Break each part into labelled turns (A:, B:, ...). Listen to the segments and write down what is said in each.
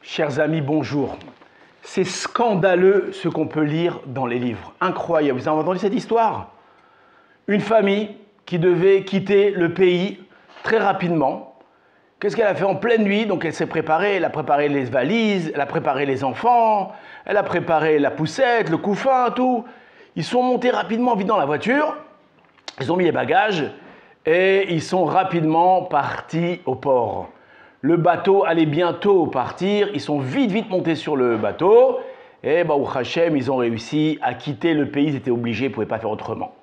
A: Chers amis, bonjour. C'est scandaleux ce qu'on peut lire dans les livres. Incroyable. Vous avez entendu cette histoire? Une famille qui devait quitter le pays très rapidement. Qu'est-ce qu'elle a fait en pleine nuit? Donc elle s'est préparée, elle a préparé les valises, elle a préparé les enfants, elle a préparé la poussette, le couffin, tout. Ils sont montés rapidement vite dans la voiture, ils ont mis les bagages et ils sont rapidement partis au port. Le bateau allait bientôt partir, ils sont vite montés sur le bateau et Baruch Hashem, ils ont réussi à quitter le pays, ils étaient obligés, ils ne pouvaient pas faire autrement.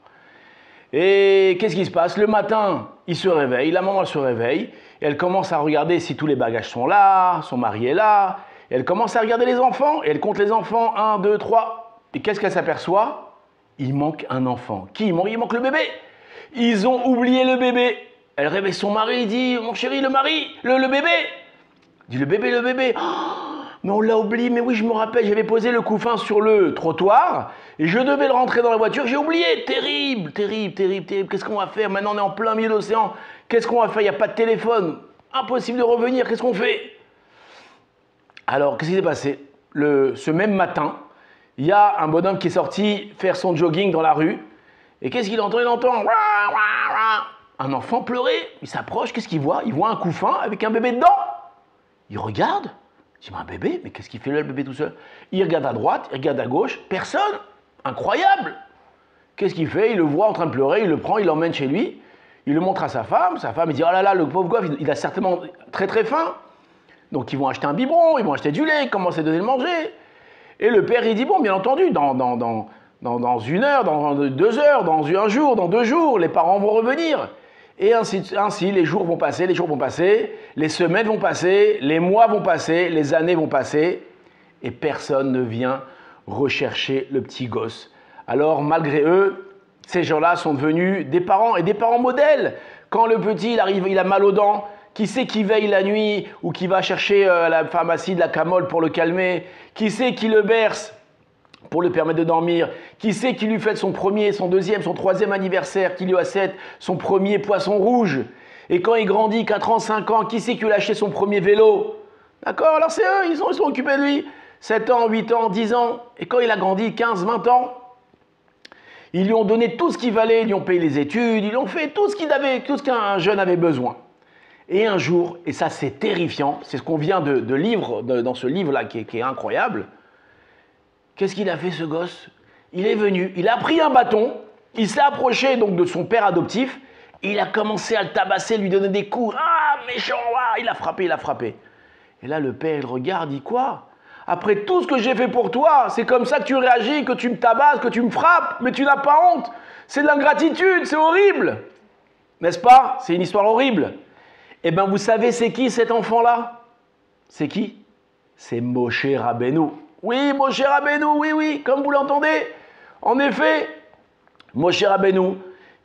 A: Et qu'est-ce qui se passe? Le matin, ils se réveillent, la maman elle se réveille, et elle commence à regarder si tous les bagages sont là, son mari est là, et elle commence à regarder les enfants, et elle compte les enfants, 1, 2, 3, et qu'est-ce qu'elle s'aperçoit? Il manque un enfant. Qui il manque? Il manque le bébé. Ils ont oublié le bébé. Elle réveille son mari, il dit, mon chéri, le bébé. Il dit, le bébé. Oh, mais on l'a oublié, mais oui, je me rappelle, j'avais posé le couffin sur le trottoir et je devais le rentrer dans la voiture, j'ai oublié. Terrible. Qu'est-ce qu'on va faire? Maintenant, on est en plein milieu de l'océan. Qu'est-ce qu'on va faire? Il n'y a pas de téléphone. Impossible de revenir. Qu'est-ce qu'on fait? Alors, qu'est-ce qui s'est passé? Ce même matin, il y a un bonhomme qui est sorti faire son jogging dans la rue. Et qu'est-ce qu'il entend? Il entend un enfant pleurer. Il s'approche, qu'est-ce qu'il voit? Il voit un couffin avec un bébé dedans. Il regarde. Il dit, mais un bébé, mais qu'est-ce qu'il fait là, le bébé tout seul? Il regarde à droite, il regarde à gauche, personne. Incroyable. Qu'est-ce qu'il fait? Il le voit en train de pleurer, il le prend, il l'emmène chez lui. Il le montre à sa femme il dit, oh là là, le pauvre gosse, il a certainement très faim. Donc ils vont acheter un biberon, ils vont acheter du lait, ils commencent à donner le manger. Et le père, il dit, bon, bien entendu, dans 1 heure, dans 2 heures, dans un jour, dans 2 jours, les parents vont revenir. Et ainsi, les jours vont passer, les semaines vont passer, les mois vont passer, les années vont passer, et personne ne vient rechercher le petit gosse. Alors, malgré eux, ces gens-là sont devenus des parents, et des parents modèles. Quand le petit, il arrive, il a mal aux dents, qui c'est qui veille la nuit, ou qui va chercher à la pharmacie de la camole pour le calmer? Qui c'est qui le berce pour lui permettre de dormir? Qui c'est qui lui fête son premier, son deuxième, son troisième anniversaire, qui lui achète son premier poisson rouge? Et quand il grandit, 4 ans, 5 ans, qui c'est qui lui a acheté son premier vélo? D'accord? Alors c'est eux, ils sont occupés de lui. 7 ans, 8 ans, 10 ans. Et quand il a grandi, 15, 20 ans, ils lui ont donné tout ce qu'il valait, ils lui ont payé les études, ils lui ont fait tout ce qu'un jeune avait besoin. Et un jour, et ça c'est terrifiant, c'est ce qu'on vient de lire dans ce livre-là qui est incroyable. Qu'est-ce qu'il a fait ce gosse? Il est venu, il a pris un bâton, il s'est approché donc de son père adoptif, et il a commencé à le tabasser, lui donner des coups. Ah, méchant, ah, il a frappé. Et là, le père, il regarde, il dit quoi? Après tout ce que j'ai fait pour toi, c'est comme ça que tu réagis, que tu me tabasses, que tu me frappes, mais tu n'as pas honte. C'est de l'ingratitude, c'est horrible. N'est-ce pas? C'est une histoire horrible. Eh bien, vous savez, c'est qui cet enfant-là? C'est qui? C'est Moshe Rabbeinu. Oui, Moshe Rabbeinu, oui, comme vous l'entendez. En effet, Moshe Rabbeinu,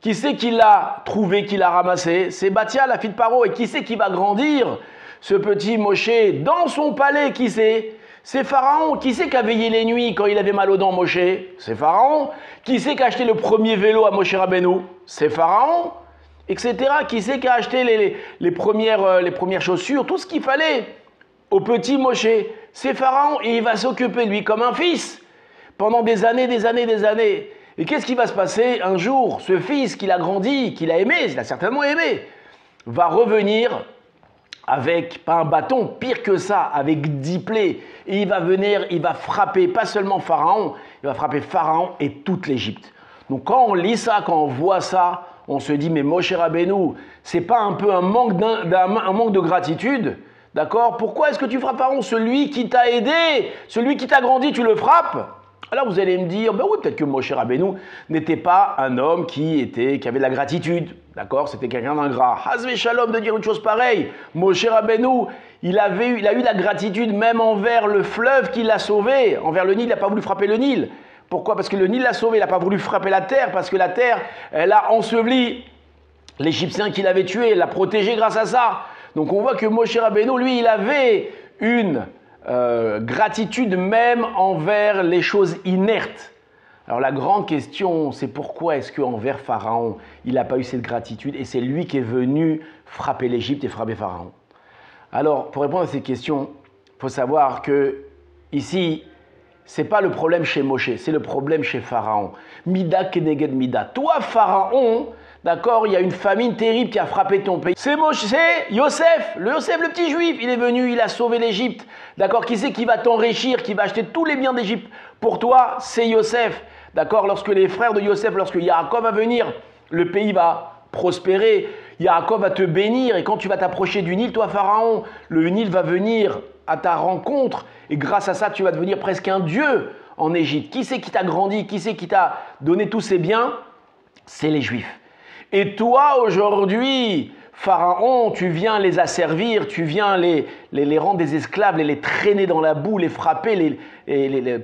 A: qui c'est qui l'a trouvé, qui l'a ramassé? C'est Batia, la fille de Paro. Et qui c'est qui va grandir ce petit Moshe dans son palais? Qui c'est? C'est Pharaon. Qui c'est qui a veillé les nuits quand il avait mal aux dents, Moshe? C'est Pharaon. Qui c'est qui a acheté le premier vélo à Moshe Rabbeinu? C'est Pharaon. Etc. Qui c'est qui a acheté les premières chaussures, tout ce qu'il fallait au petit Moshe? C'est Pharaon, et il va s'occuper de lui comme un fils pendant des années. Et qu'est-ce qui va se passer? Un jour, ce fils qu'il a grandi, qu'il a aimé, il a certainement aimé, va revenir avec, pas un bâton, pire que ça, avec 10 plaies. Et il va venir, il va frapper pas seulement Pharaon, il va frapper Pharaon et toute l'Égypte. Donc quand on lit ça, quand on voit ça, on se dit, mais Moshe Rabbeinu, c'est pas un peu un manque de gratitude? D'accord? Pourquoi est-ce que tu frappes Pharaon? Celui qui t'a aidé, celui qui t'a grandi, tu le frappes? Alors vous allez me dire, ben oui, peut-être que Moshe Rabbeinu n'était pas un homme qui avait de la gratitude. D'accord? C'était quelqu'un d'ingrat. Hazvé Shalom de dire une chose pareille. Moshe Rabbeinu, il a eu de la gratitude même envers le fleuve qui l'a sauvé. Envers le Nil, il n'a pas voulu frapper le Nil. Pourquoi? Parce que le Nil l'a sauvé, il n'a pas voulu frapper la terre, parce que la terre, elle a enseveli l'Égyptien qu'il avait tué, elle l'a protégé grâce à ça. Donc on voit que Moshe Rabbeinu, lui, il avait une gratitude même envers les choses inertes. Alors la grande question, c'est pourquoi est-ce qu'envers Pharaon, il n'a pas eu cette gratitude, et c'est lui qui est venu frapper l'Égypte et frapper Pharaon. Alors, pour répondre à ces questions, Il faut savoir que ici, ce n'est pas le problème chez Moshe, c'est le problème chez Pharaon. Mida keneged mida. Toi, Pharaon, d'accord, il y a une famine terrible qui a frappé ton pays. C'est Moshe, c'est Yosef, le petit juif. Il est venu, il a sauvé l'Égypte. D'accord, qui c'est qui va t'enrichir, qui va acheter tous les biens d'Égypte pour toi? C'est Yosef. D'accord, lorsque les frères de Yosef, lorsque Yaakov va venir, le pays va prospérer. Yaakov va te bénir et quand tu vas t'approcher du Nil, toi, Pharaon, le Nil va venir à ta rencontre et grâce à ça, tu vas devenir presque un dieu en Égypte. Qui c'est qui t'a grandi? Qui c'est qui t'a donné tous ces biens? C'est les Juifs. Et toi, aujourd'hui, Pharaon, tu viens les asservir, tu viens les rendre des esclaves, les traîner dans la boue, les frapper,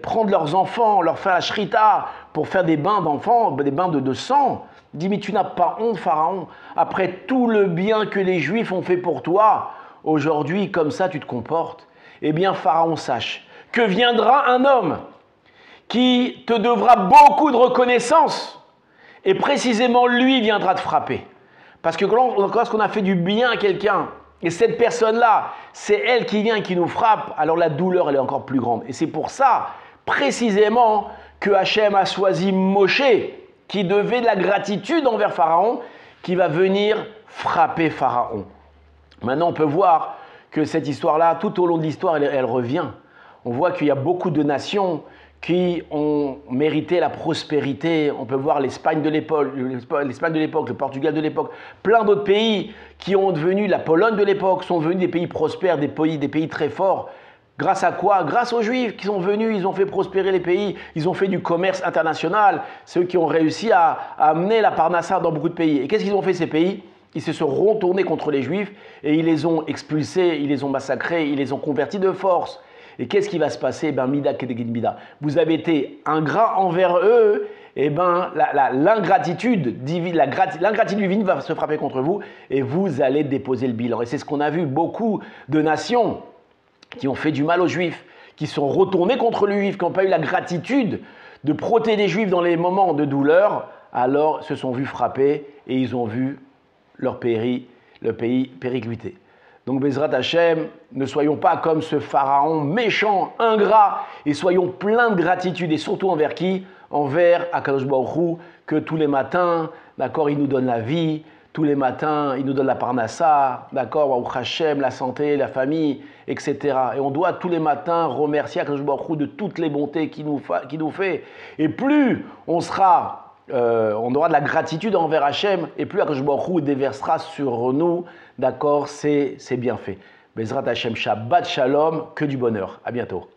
A: prendre leurs enfants, leur faire la shrita pour faire des bains d'enfants, des bains de sang. Dis, mais tu n'as pas honte, Pharaon, après tout le bien que les Juifs ont fait pour toi, aujourd'hui, comme ça, tu te comportes. Eh bien, Pharaon, sache que viendra un homme qui te devra beaucoup de reconnaissance et précisément lui viendra te frapper. Parce que lorsqu'on a fait du bien à quelqu'un et cette personne-là, c'est elle qui vient et qui nous frappe, alors la douleur, elle est encore plus grande. Et c'est pour ça, précisément, que Hachem a choisi Moshe, qui devait de la gratitude envers Pharaon, qui va venir frapper Pharaon. Maintenant, on peut voir que cette histoire-là, tout au long de l'histoire, elle revient. On voit qu'il y a beaucoup de nations qui ont mérité la prospérité. On peut voir l'Espagne de l'époque, le Portugal de l'époque, plein d'autres pays qui ont devenu, la Pologne de l'époque, sont devenus des pays prospères, des pays très forts. Grâce à quoi? Grâce aux Juifs qui sont venus, ils ont fait prospérer les pays, ils ont fait du commerce international, ceux qui ont réussi à amener la parnassa dans beaucoup de pays. Et qu'est-ce qu'ils ont fait ces pays? Ils se sont retournés contre les Juifs et ils les ont expulsés, ils les ont massacrés, ils les ont convertis de force. Et qu'est-ce qui va se passer? Ben, mida kedegid mida. Vous avez été ingrat envers eux, et ben l'ingratitude divine, l'ingratitude divine va se frapper contre vous et vous allez déposer le bilan. Et c'est ce qu'on a vu, beaucoup de nations qui ont fait du mal aux Juifs, qui sont retournés contre les Juifs, qui n'ont pas eu la gratitude de protéger les Juifs dans les moments de douleur, alors se sont vus frapper et ils ont vu le pays péricliter. Donc, Bezrat Hashem, ne soyons pas comme ce pharaon méchant, ingrat, et soyons pleins de gratitude, et surtout envers qui? Envers Akadosh Baruch Hu, que tous les matins, d'accord, il nous donne la vie, tous les matins, il nous donne la parnassa, d'accord, Baruch Hashem, la santé, la famille, etc. Et on doit tous les matins remercier Akadosh Baruch Hu de toutes les bontés qu'il nous fait. Et plus on aura de la gratitude envers Hachem, et plus Akadosh Baruch Hu déversera sur nous, d'accord, c'est bien fait. Bezrat Hachem, Shabbat Shalom, que du bonheur. À bientôt.